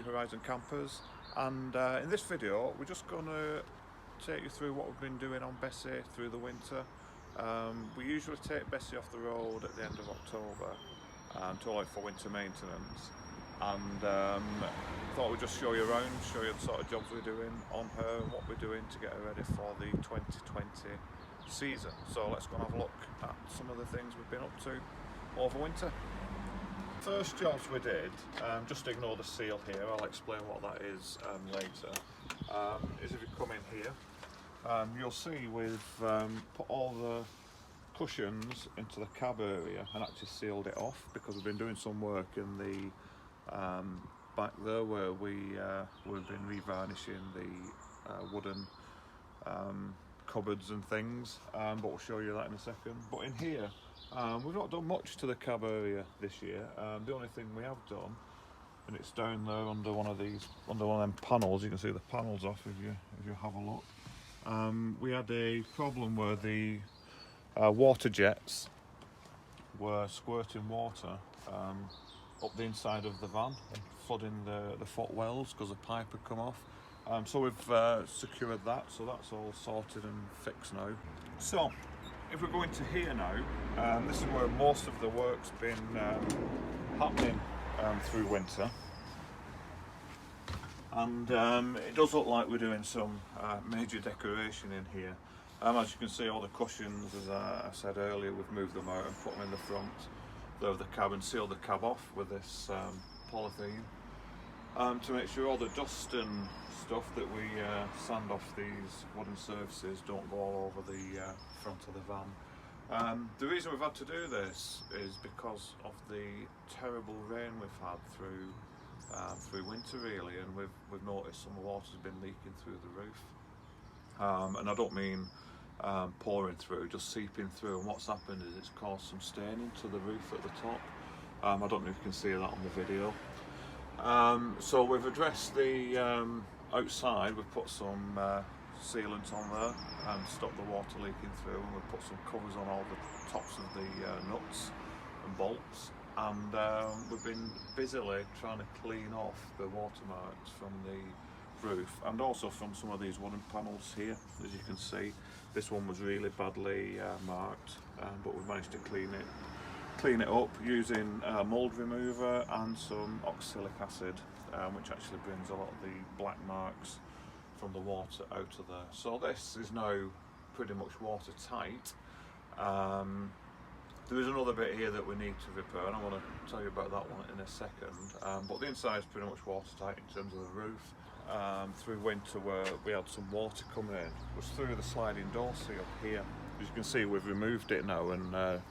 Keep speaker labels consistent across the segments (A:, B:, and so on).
A: Horizon campers, and in this video we're just going to take you through what we've been doing on Bessie through the winter. We usually take Bessie off the road at the end of October to allow for winter maintenance, and thought we'd just show you around, show you the sort of jobs we're doing on her and what we're doing to get her ready for the 2020 season. So let's go and have a look at some of the things we've been up to over winter. First jobs we did, just ignore the seal here, I'll explain what that is later, is if you come in here, you'll see we've put all the cushions into the cab area and actually sealed it off, because we've been doing some work in the back there where we've been revarnishing the wooden cupboards and things, but we'll show you that in a second. But in here, we've not done much to the cab area this year. The only thing we have done, and it's down there under one of them panels, you can see the panels off if you have a look. We had a problem where the water jets were squirting water up the inside of the van and flooding the footwells because the pipe had come off. So we've secured that, so that's all sorted and fixed now. So if we go into here now, this is where most of the work's been happening through winter, and it does look like we're doing some major decoration in here. As you can see, all the cushions, as I said earlier, we've moved them out and put them in the front of the cab and sealed the cab off with this polythene to make sure all the dust and stuff that we sand off these wooden surfaces don't go all over the front of the van. The reason we've had to do this is because of the terrible rain we've had through winter, really, and we've noticed some water's been leaking through the roof, and I don't mean pouring through, just seeping through, and what's happened is it's caused some staining to the roof at the top. I don't know if you can see that on the video. So we've addressed the outside, we've put some sealant on there to stop the water leaking through, and we've put some covers on all the tops of the nuts and bolts, and we've been busily trying to clean off the watermarks from the roof and also from some of these wooden panels here. As you can see, this one was really badly marked, but we've managed to clean it up using mould remover and some oxalic acid, which actually brings a lot of the black marks from the water out of there. So this is now pretty much watertight. There is another bit here that we need to repair, and I want to tell you about that one in a second, but the inside is pretty much watertight in terms of the roof. Through winter, where we had some water coming in, was through the sliding door seal here. As you can see, we've removed it now and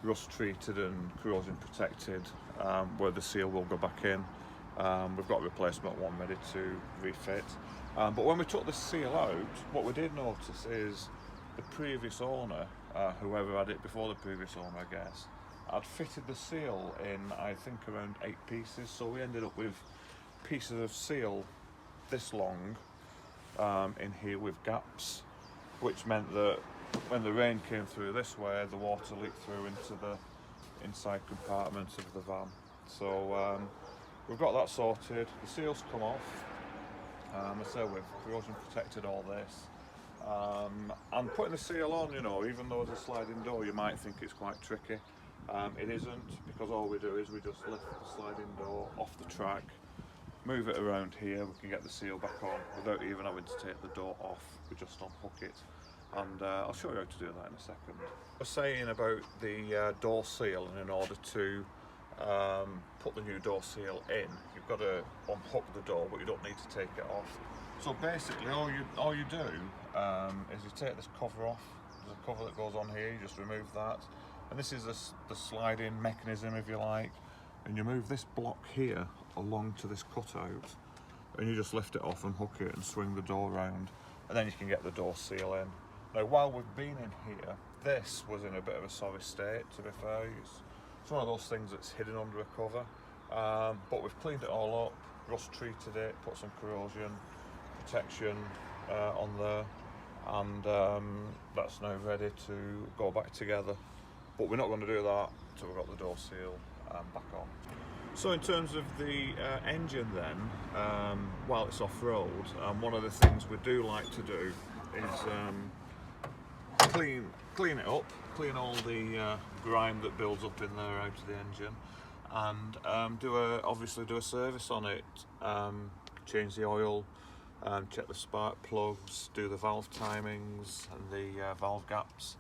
A: rust treated and corrosion protected, where the seal will go back in. We've got a replacement one ready to refit, but when we took the seal out, what we did notice is the previous owner, whoever had it before the previous owner, I guess, had fitted the seal in, I think, around 8 pieces. So we ended up with pieces of seal this long in here with gaps, which meant that when the rain came through this way, the water leaked through into the inside compartments of the van. So we've got that sorted, the seals come off. I say we've corrosion protected all this, and putting the seal on, you know, even though it's a sliding door, you might think it's quite tricky. It isn't, because all we do is we just lift the sliding door off the track, move it around here, we can get the seal back on without even having to take the door off. We just unhook it, and I'll show you how to do that in a second. I was saying about the door seal, and in order to put the new door seal in, you've got to unhook the door, but you don't need to take it off. So basically all you do is you take this cover off. There's a cover that goes on here, you just remove that, and this is the sliding mechanism, if you like, and you move this block here along to this cutout, and you just lift it off and hook it and swing the door around, and then you can get the door seal in. Now, while we've been in here, this was in a bit of a sorry state, to be fair. It's one of those things that's hidden under a cover, but we've cleaned it all up, rust treated it, put some corrosion protection on there, and that's now ready to go back together. But we're not going to do that until we've got the door seal back on. So in terms of the engine then, while it's off-road, one of the things we do like to do is clean it up, clean all the grime that builds up in there out of the engine, and obviously do a service on it, change the oil, check the spark plugs, do the valve timings and the valve gaps,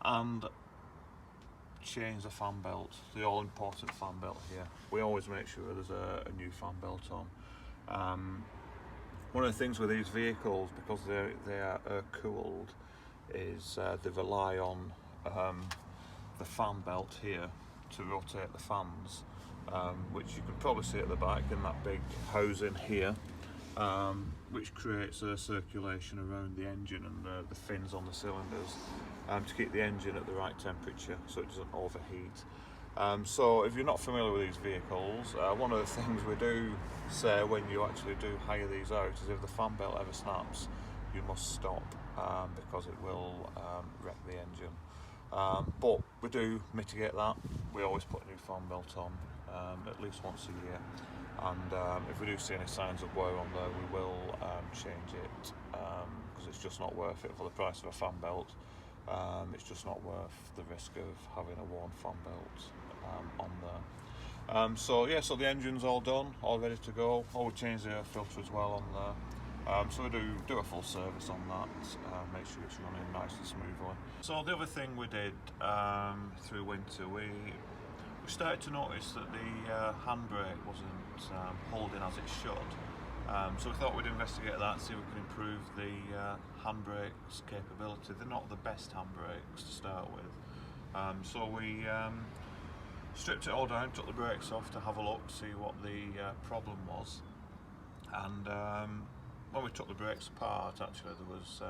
A: and change the fan belt, the all important fan belt here. We always make sure there's a new fan belt on. One of the things with these vehicles, because they are cooled, is they rely on the fan belt here to rotate the fans, which you can probably see at the back in that big hose in here, which creates a circulation around the engine and the fins on the cylinders, to keep the engine at the right temperature so it doesn't overheat. So if you're not familiar with these vehicles, one of the things we do say when you actually do hire these out is if the fan belt ever snaps, you must stop, because it will wreck the engine. But we do mitigate that. We always put a new fan belt on at least once a year, and if we do see any signs of wear on there, we will change it, because it's just not worth it for the price of a fan belt. It's just not worth the risk of having a worn fan belt on there. So yeah, so the engine's all done, all ready to go. We change the air filter as well on there. So we do a full service on that, make sure it's running nice and smoothly. So the other thing we did through winter, we started to notice that the handbrake wasn't holding as it should. So we thought we'd investigate that, see if we can improve the handbrake's capability. They're not the best handbrakes to start with. So we stripped it all down, took the brakes off to have a look, see what the problem was. And when we took the brakes apart, actually there was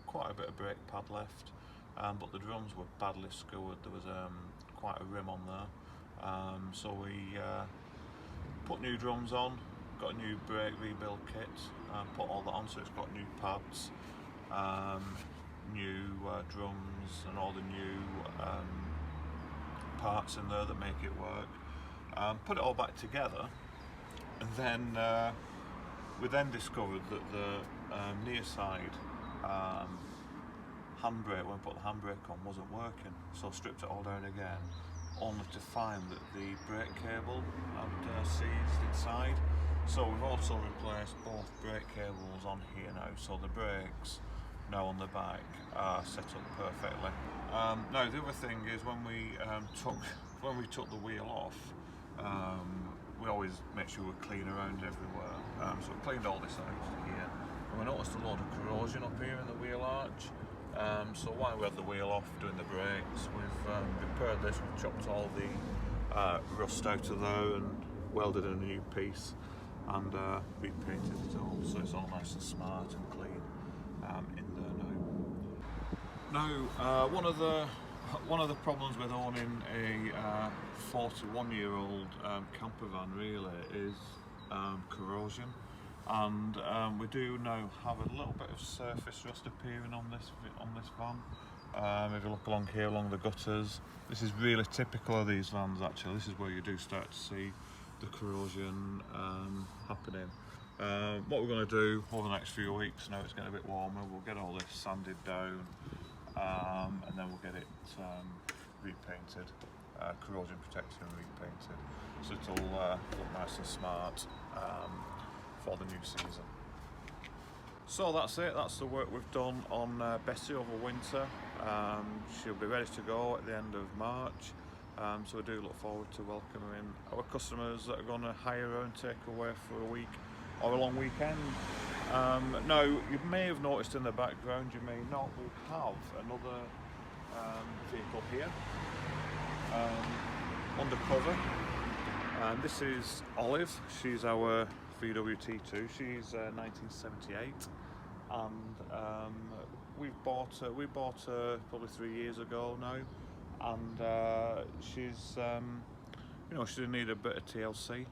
A: quite a bit of brake pad left, but the drums were badly skewered. There was quite a rim on there. So we put new drums on, got a new brake rebuild kit, put all that on, so it's got new pads, new drums and all the new parts in there that make it work. Put it all back together, and then we then discovered that the near side handbrake, when we put the handbrake on, wasn't working. So stripped it all down again, only to find that the brake cable had seized inside. So we've also replaced both brake cables on here now, so the brakes now on the back are set up perfectly. Now the other thing is, when we took the wheel off, we always make sure we're clean around everywhere. So we cleaned all this out here, and we noticed a load of corrosion up here in the wheel arch. So while we had the wheel off doing the brakes, we've repaired this. We've chopped all the rust out of there and welded in a new piece, and repainted it all, so it's all nice and smart and clean in there now. Now, one of the problems with owning a 41-year-old camper van really is corrosion, and we do now have a little bit of surface rust appearing on this van. If you look along here, along the gutters, this is really typical of these vans actually. This is where you do start to see the corrosion happening. What we're going to do over the next few weeks, now it's getting a bit warmer, we'll get all this sanded down, and then we'll get it repainted, corrosion protected and repainted, so it'll look nice and smart for the new season. So that's it, that's the work we've done on Bessie over winter. She'll be ready to go at the end of March. So we do look forward to welcoming our customers that are going to hire her and take her away for a week or a long weekend. Now, you may have noticed in the background, you may not, we have another vehicle here, undercover. This is Olive. She's our VWT2. She's 1978, and we bought her probably 3 years ago now, and she's you know, she's in need of a bit of TLC.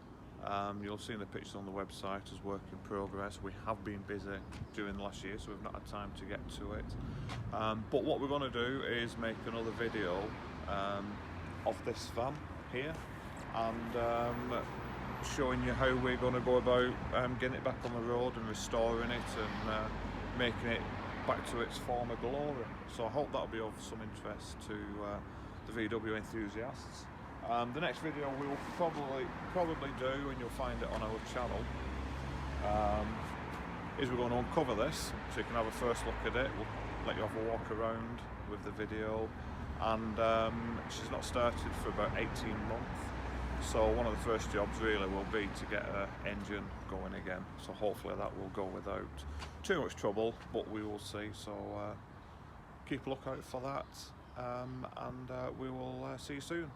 A: You'll see in the pictures on the website as work in progress. We have been busy during the last year, so we've not had time to get to it. But what we're going to do is make another video of this van here, and showing you how we're going to go about getting it back on the road and restoring it and making it back to its former glory. So I hope that'll be of some interest to the VW enthusiasts. The next video we will probably do, and you'll find it on our channel, is we're going to uncover this so you can have a first look at it. We'll let you have a walk around with the video, and she's not started for about 18 months, so one of the first jobs really will be to get her engine going again. So hopefully that will go without too much trouble, but we will see. So keep a lookout for that, and we will see you soon.